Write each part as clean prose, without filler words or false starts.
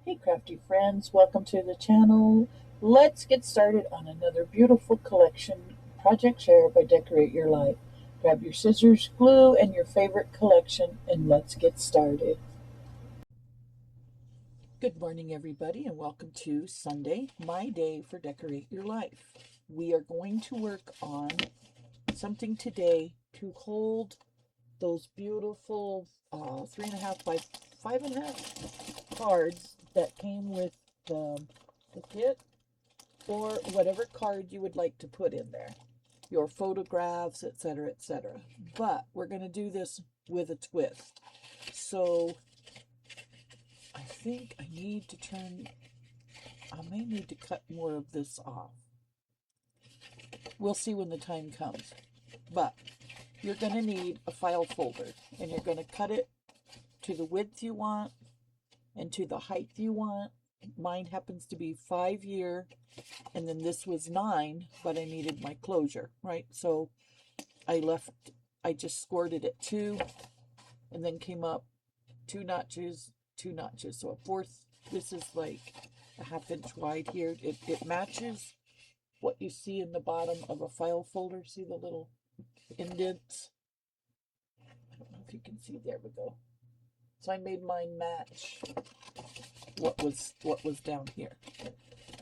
Hey crafty friends, welcome to the channel. Let's get started on another beautiful collection project share by Decorate Your Life. Grab your scissors, glue, and your favorite collection and let's get started. Good morning everybody and welcome to Sunday, my day for Decorate Your Life. We are going to work on something today to hold those beautiful 3.5 by 5.5 cards that came with the kit, or whatever card you would like to put in there, your photographs, etc., etc. But we're going to do this with a twist. So I think I may need to cut more of this off. We'll see when the time comes. But you're going to need a file folder, and you're going to cut it to the width you want and to the height you want. Mine happens to be 5 year, and then this was 9, but I needed my closure, right? So I just scored it at 2, and then came up 2 notches, 2 notches. So a fourth, this is like a 1/2 inch wide here. It matches what you see in the bottom of a file folder. See the little indents? I don't know if you can see. There we go. So I made mine match what was down here.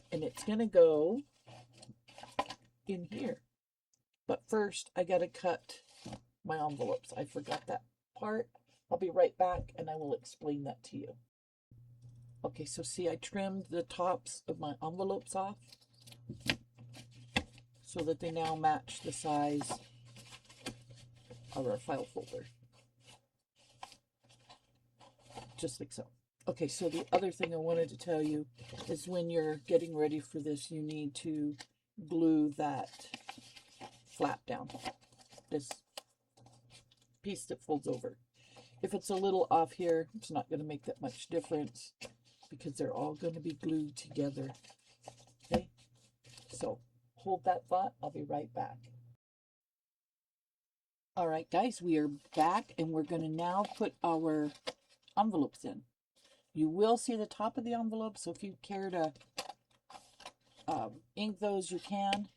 And it's going to go in here. But first, I got to cut my envelopes. I forgot that part. I'll be right back and I will explain that to you. Okay, so see, I trimmed the tops of my envelopes off so that they now match the size of our file folder. Just like so. Okay, so the other thing I wanted to tell you is when you're getting ready for this, you need to glue that flap down, this piece that folds over. If it's a little off here, it's not going to make that much difference because they're all going to be glued together. Okay, so hold that thought. I'll be right back. All right, guys, we are back and we're going to now put our envelopes in. You will see the top of the envelope, so if you care to ink those, you can.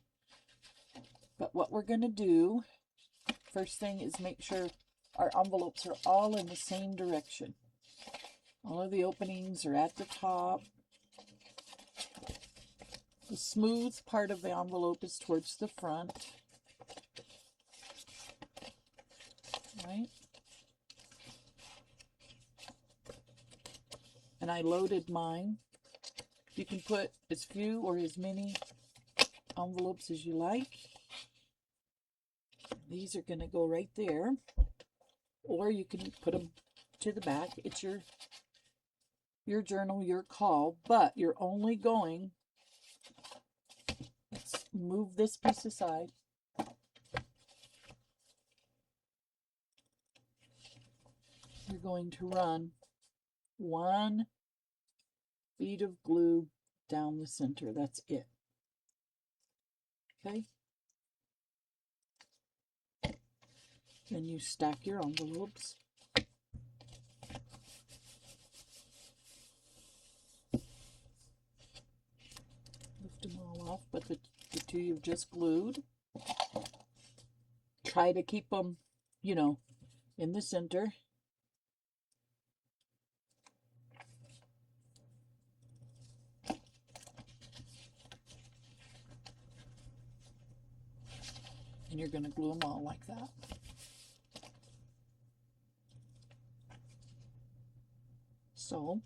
But what we're going to do, first thing, is make sure our envelopes are all in the same direction. All of the openings are at the top. The smooth part of the envelope is towards the front. Right? And I loaded mine. You can put as few or as many envelopes as you like. These are going to go right there. Or you can put them to the back. It's your journal, your call, but you're only going, let's move this piece aside. You're going to run 1 bead of glue down the center. That's it. Okay? Then you stack your envelopes. Lift them all off, but the two you've just glued, try to keep them, in the center. And you're going to glue them all like that. So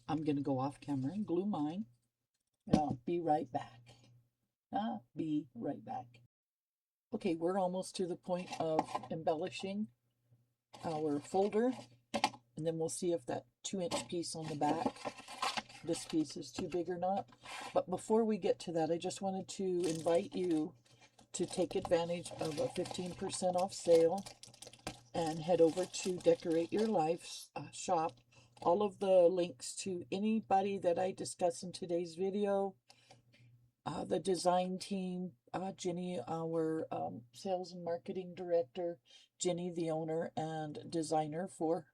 I'm going to go off camera and glue mine, and I'll be right back. Okay, we're almost to the point of embellishing our folder, and then we'll see if that 2-inch piece on the back, this piece, is too big or not. But before we get to that, I just wanted to invite you to take advantage of a 15% off sale and head over to Decorate Your Life shop. All of the links to anybody that I discuss in today's video, the design team, Jenny, our sales and marketing director, Jenny, the owner and designer for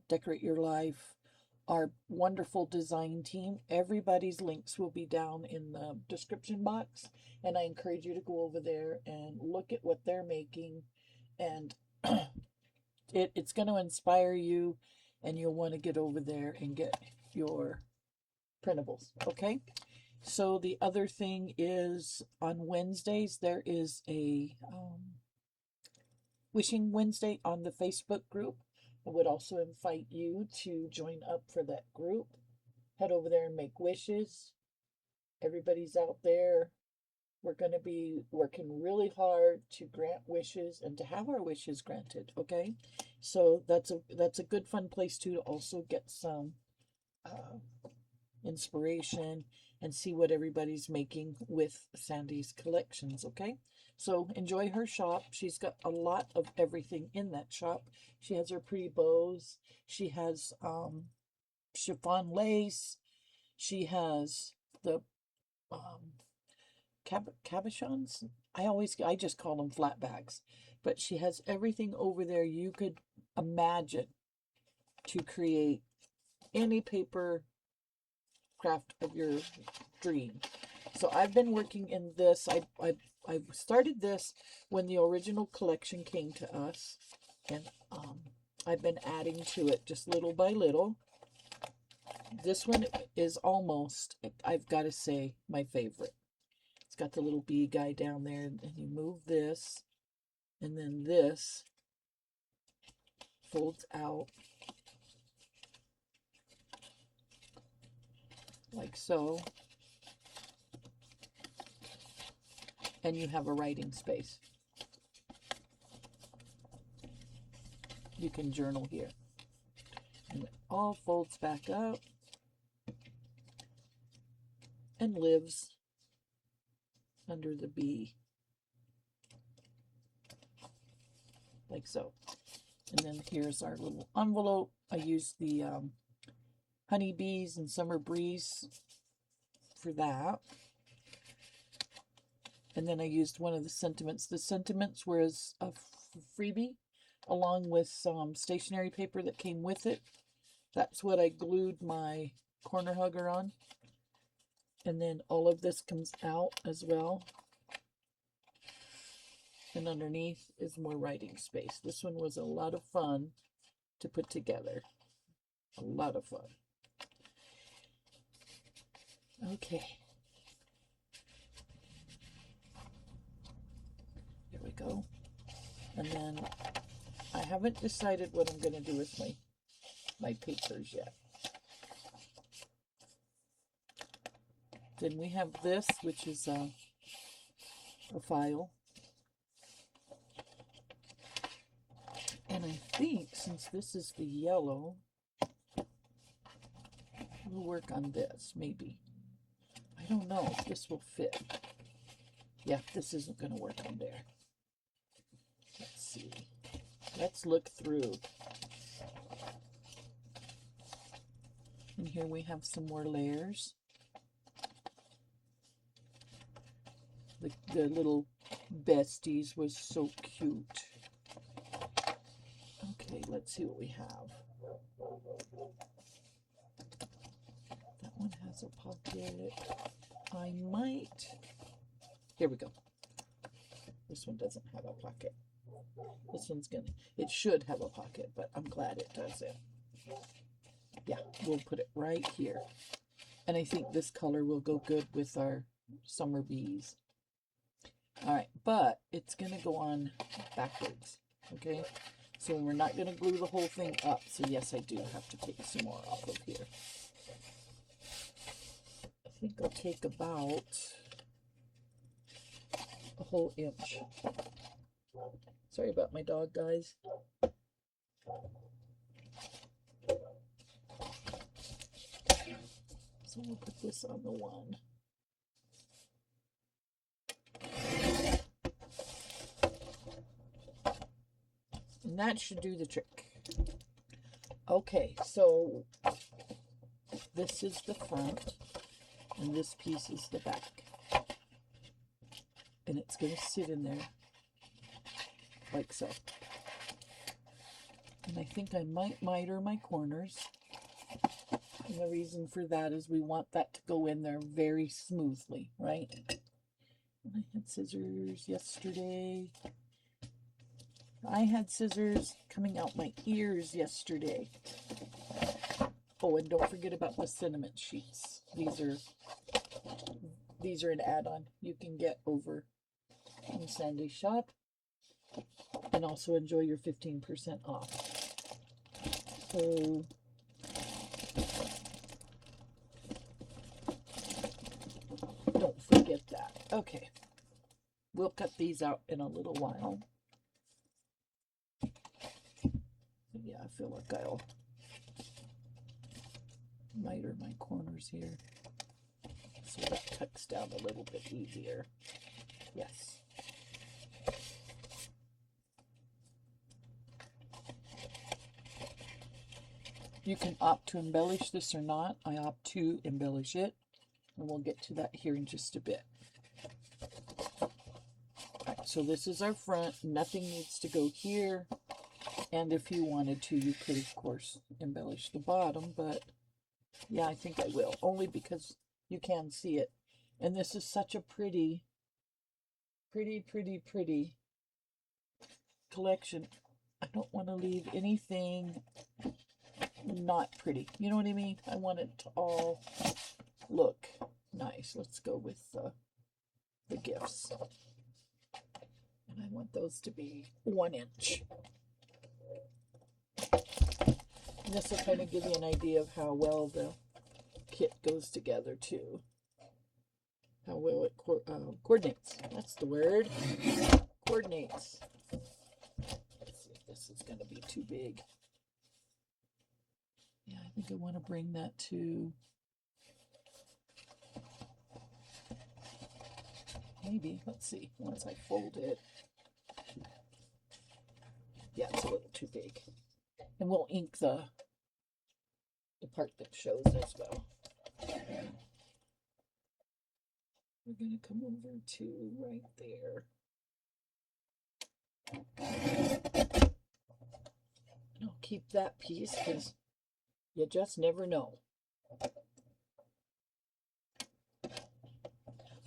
Decorate Your Life, our wonderful design team. Everybody's links will be down in the description box, and I encourage you to go over there and look at what they're making, and it's going to inspire you, and you'll want to get over there and get your printables. Okay, so the other thing is on Wednesdays there is a Wishing Wednesday on the Facebook group. I would also invite you to join up for that group. Head over there and make wishes. Everybody's out there. We're going to be working really hard to grant wishes and to have our wishes granted, okay? So that's a good fun place to also get some inspiration and see what everybody's making with Sandy's collections, okay? So enjoy her shop. She's got a lot of everything in that shop. She has her pretty bows. She has chiffon lace. She has the cabochons. I just call them flat bags. But she has everything over there you could imagine to create any paper craft of your dream. So I've been working in this. I started this when the original collection came to us, and I've been adding to it just little by little. This one is almost, I've got to say, my favorite. It's got the little bee guy down there, and you move this, and then this folds out like so, and you have a writing space. You can journal here, and it all folds back up and lives under the bee like so. And then here's our little envelope. I used the honeybees and summer breeze for that. And then I used one of the sentiments. The sentiments was a freebie along with some stationery paper that came with it. That's what I glued my corner hugger on. And then all of this comes out as well. And underneath is more writing space. This one was a lot of fun to put together. A lot of fun. Okay. There we go. And then I haven't decided what I'm going to do with my papers yet. Then we have this, which is a file. And I think since this is the yellow, we'll work on this, maybe. I don't know if this will fit. Yeah, this isn't going to work on there. Let's see. Let's look through. And here we have some more layers. The little besties was so cute. Okay, let's see what we have. That one has a pocket. I might... Here we go. This one doesn't have a pocket. This one's gonna... It should have a pocket, but I'm glad it doesn't. Yeah, we'll put it right here. And I think this color will go good with our summer bees. All right, but it's going to go on backwards, okay? So we're not going to glue the whole thing up. So yes, I do have to take some more off of here. I think I'll take about a whole inch. Sorry about my dog, guys. So we'll put this on the one. And that should do the trick. Okay, so this is the front, and this piece is the back. And it's going to sit in there like so. And I think I might miter my corners. And the reason for that is we want that to go in there very smoothly, right? I had scissors yesterday. I had scissors coming out my ears yesterday. Oh, and don't forget about the cinnamon sheets. These are an add-on you can get over in Sandy's shop, and also enjoy your 15% off. So don't forget that. Okay, we'll cut these out in a little while. Yeah, I feel like I'll miter my corners here so that tucks down a little bit easier. Yes. You can opt to embellish this or not. I opt to embellish it, and we'll get to that here in just a bit. All right, so this is our front. Nothing needs to go here. And if you wanted to, you could, of course, embellish the bottom, but yeah, I think I will, only because you can see it. And this is such a pretty collection. I don't want to leave anything not pretty. You know what I mean? I want it to all look nice. Let's go with the gifts. And I want those to be 1 inch. This will kind of give you an idea of how well the kit goes together too. How well it coordinates. That's the word. Coordinates. Let's see if this is going to be too big. Yeah, I think I want to bring that to maybe, let's see, once I fold it. Yeah, it's a little too big. And we'll ink the part that shows as well. We're going to come over to right there. I'll keep that piece because you just never know.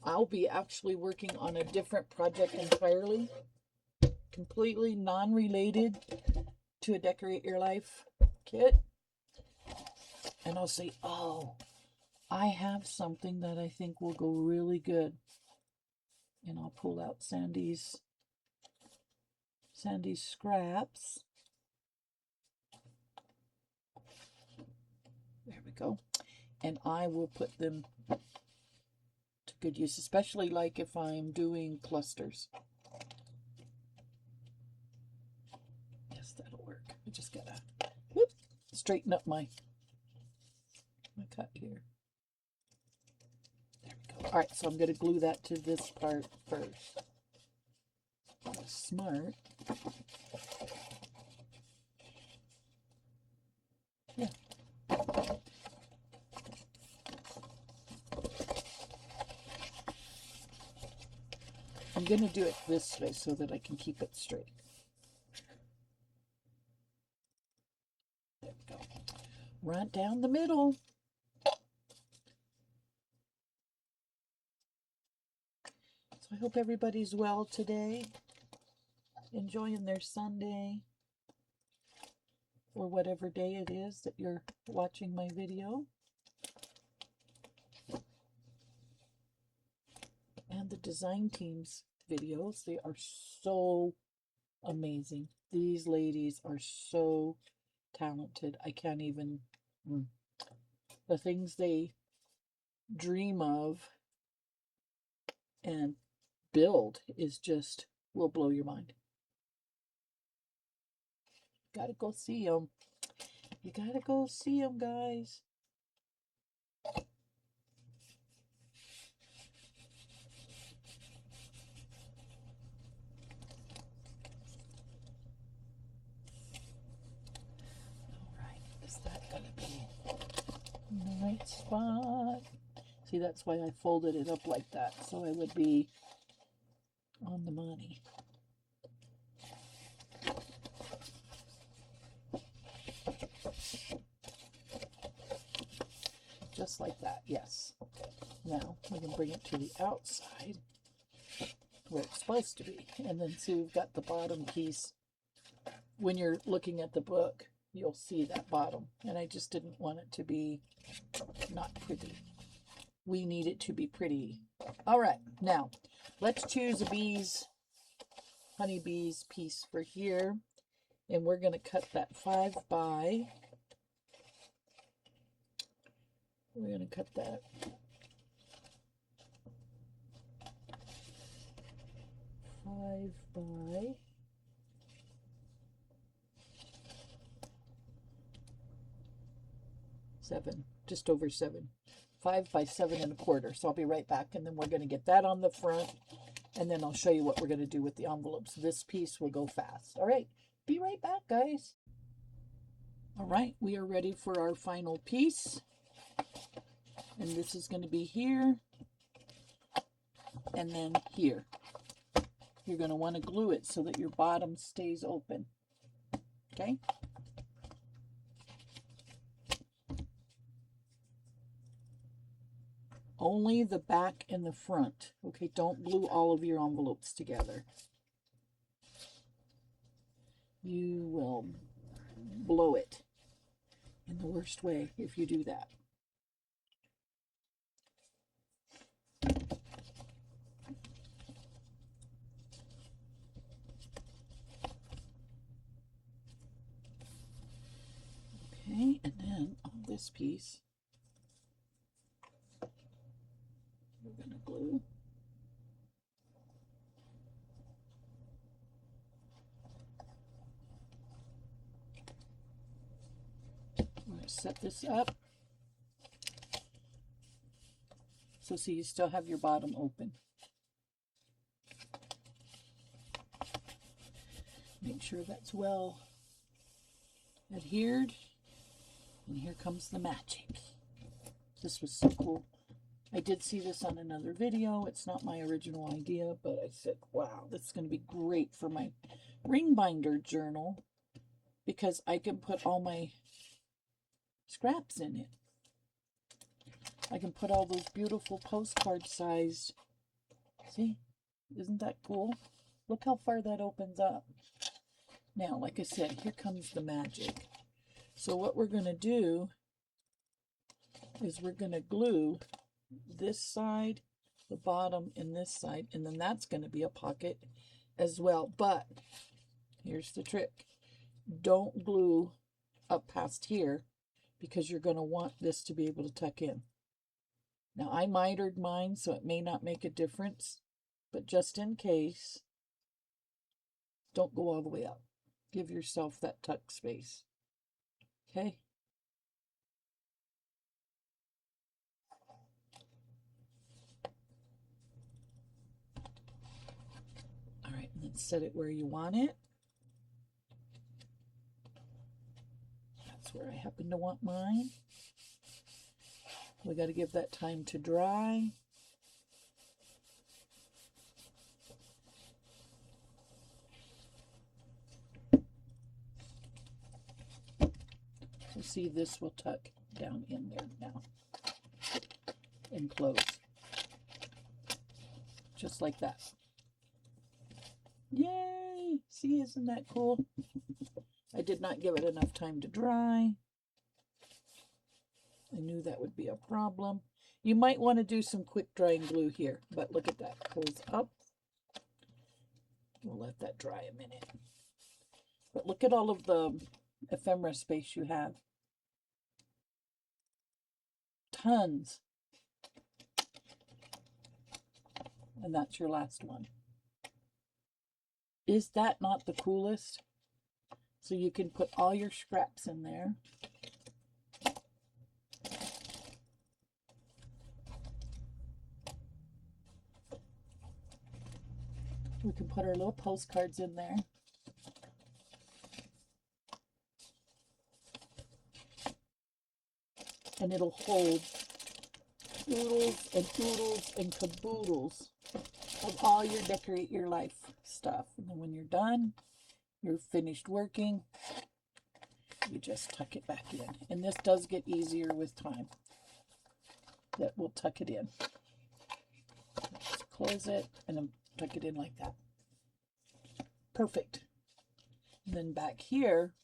I'll be actually working on a different project entirely, completely non-related to a Decorate Your Life kit. And I'll say, oh, I have something that I think will go really good. And I'll pull out Sandy's scraps. There we go. And I will put them to good use, especially like if I'm doing clusters. Yes, that'll work. I just gotta straighten up my cut here. There we go. All right, so I'm going to glue that to this part first. Smart. Yeah. I'm going to do it this way so that I can keep it straight. There we go. Right down the middle. So I hope everybody's well today, enjoying their Sunday, or whatever day it is that you're watching my video. And the design team's videos, they are so amazing. These ladies are so talented. I can't even, the things they dream of and build is just, will blow your mind. Gotta go see them. You gotta go see them, guys. Is that gonna be in the right spot? See, that's why I folded it up like that, so I would be on the money. just like that. Yes. Now we can bring it to the outside where it's supposed to be. And then see, we've got the bottom piece. When you're looking at the book, you'll see that bottom. And I just didn't want it to be not pretty. We need it to be pretty. All right, now let's choose a honeybees piece for here. And we're going to cut that 5 by. We're going to cut that 5 by 7, just over 7. 5 by 7¼ So I'll be right back, and then we're going to get that on the front, and then I'll show you what we're going to do with the envelopes. This piece will go fast. All right, be right back, guys. All right, we are ready for our final piece, and this is going to be here and then here. You're going to want to glue it so that your bottom stays open. Okay. Only the back and the front. Okay, don't glue all of your envelopes together. You will blow it in the worst way if you do that. Okay, and then on this piece, we're going to glue. I'm going to set this up. So see, you still have your bottom open. Make sure that's well adhered. And here comes the magic. This was so cool. I did see this on another video. It's not my original idea, but I said, wow, this is going to be great for my ring binder journal because I can put all my scraps in it. I can put all those beautiful postcard sized. See? Isn't that cool? Look how far that opens up. Now, like I said, here comes the magic. So what we're going to do is we're going to glue this side, the bottom, and this side, and then that's going to be a pocket as well. But here's the trick. Don't glue up past here because you're going to want this to be able to tuck in. Now, I mitered mine, so it may not make a difference, but just in case, don't go all the way up. Give yourself that tuck space. Okay? All right, and then set it where you want it. That's where I happen to want mine. We got to give that time to dry. So see, this will tuck down in there now and close. Just like that. Yay! See, isn't that cool? I did not give it enough time to dry. I knew that would be a problem. You might want to do some quick drying glue here, but look at that. Pulls up. We'll let that dry a minute. But look at all of the ephemera space you have. Tons. And that's your last one. Is that not the coolest? So you can put all your scraps in there. We can put our little postcards in there. And it'll hold oodles and oodles and caboodles of all your Decorate Your Life stuff. And then when you're done, you're finished working, you just tuck it back in. And this does get easier with time. that will tuck it in. Just close it and then tuck it in like that. Perfect. And then back here,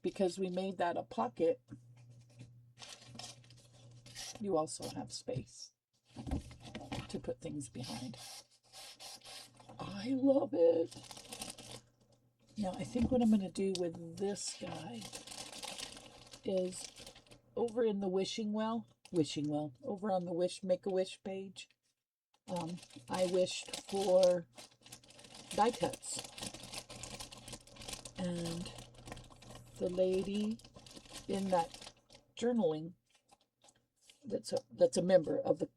because we made that a pocket, you also have space to put things behind. I love it. Now, I think what I'm going to do with this guy is over in the over on the Make-A-Wish page, I wished for die cuts. And the lady in that journaling that's a member of the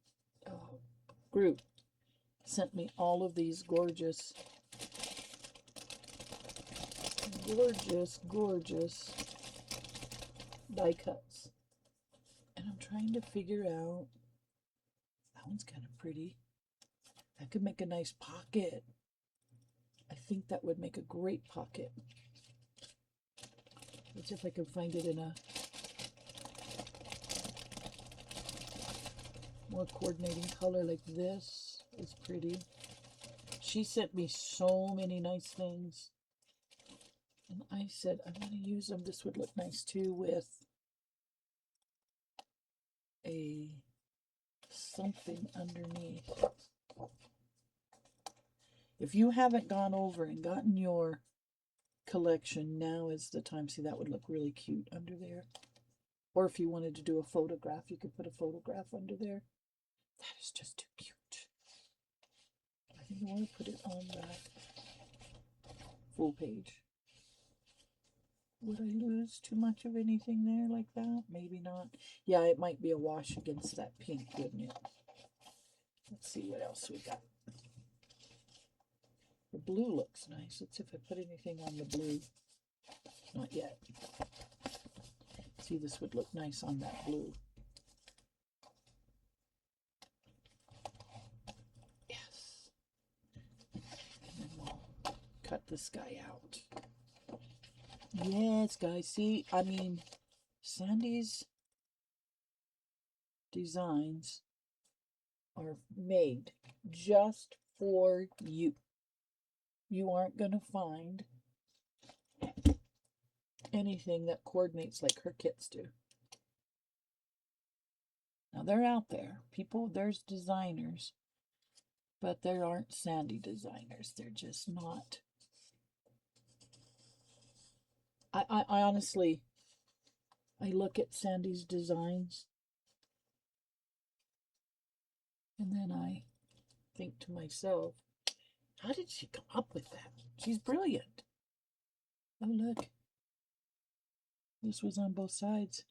group sent me all of these gorgeous die cuts. And I'm trying to figure out, that one's kind of pretty. That could make a nice pocket. I think that would make a great pocket. Let's see if I can find it in a more coordinating color. Like this is pretty. She sent me so many nice things. And I said, I'm going to use them. This would look nice too with a something underneath. If you haven't gone over and gotten your collection, now is the time. See, that would look really cute under there. Or if you wanted to do a photograph, you could put a photograph under there. That is just too cute. I think I want to put it on that full page. Would I lose too much of anything there like that? Maybe not. Yeah, it might be a wash against that pink, wouldn't it? Let's see what else we got. The blue looks nice. Let's see if I put anything on the blue. Not yet. See, this would look nice on that blue. Yes. And then we'll cut this guy out. Yes, guys. See, I mean, Sandy's designs are made just for you. You aren't going to find anything that coordinates like her kits do. Now, they're out there. People, there's designers, but there aren't Sandy designers. They're just not. I honestly, I look at Sandy's designs and then I think to myself, how did she come up with that? She's brilliant. Oh, look. This was on both sides.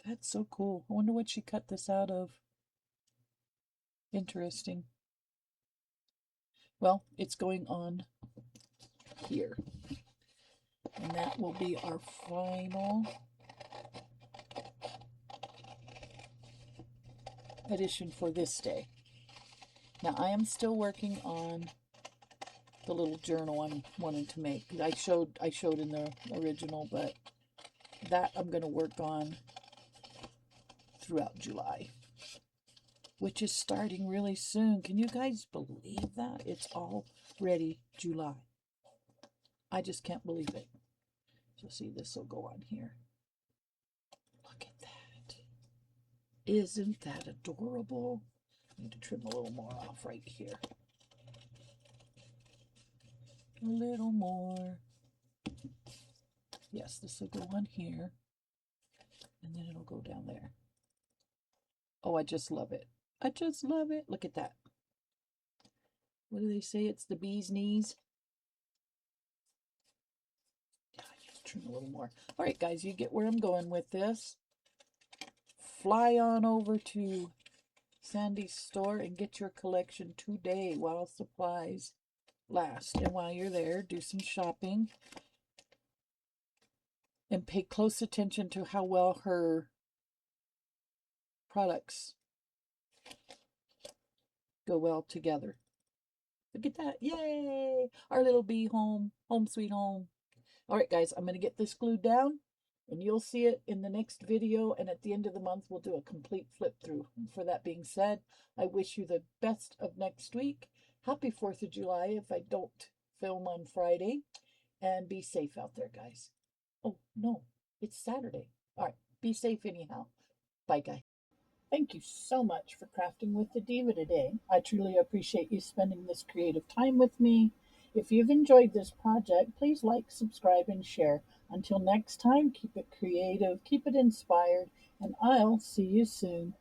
That's so cool. I wonder what she cut this out of. Interesting. Well, it's going on here. And that will be our final edition for this day. Now, I am still working on the little journal I'm wanting to make. I showed in the original, but that I'm going to work on throughout July, which is starting really soon. Can you guys believe that? It's already July. I just can't believe it. So see, this will go on here. Look at that. Isn't that adorable? I need to trim a little more off right here. A little more. Yes, this will go on here. And then it'll go down there. Oh, I just love it. I just love it. Look at that. What do they say? It's the bee's knees. Yeah, I need to trim a little more. All right, guys, you get where I'm going with this. Fly on over to Sandy's store and get your collection today while supplies last. And while you're there, do some shopping and pay close attention to how well her products go well together. Look at that. Yay! Our little bee home. Home sweet home. All right, guys, I'm going to get this glued down And you'll see it in the next video, and at the end of the month we'll do a complete flip through. For that being said, I wish you the best of next week. Happy 4th of July if I don't film on Friday, and be safe out there, guys. Oh no, it's Saturday. All right, be safe anyhow. Bye, guys. Thank you so much for crafting with the Diva today. I truly appreciate you spending this creative time with me. If you've enjoyed this project, please like, subscribe, and share. Until next time, keep it creative, keep it inspired, and I'll see you soon.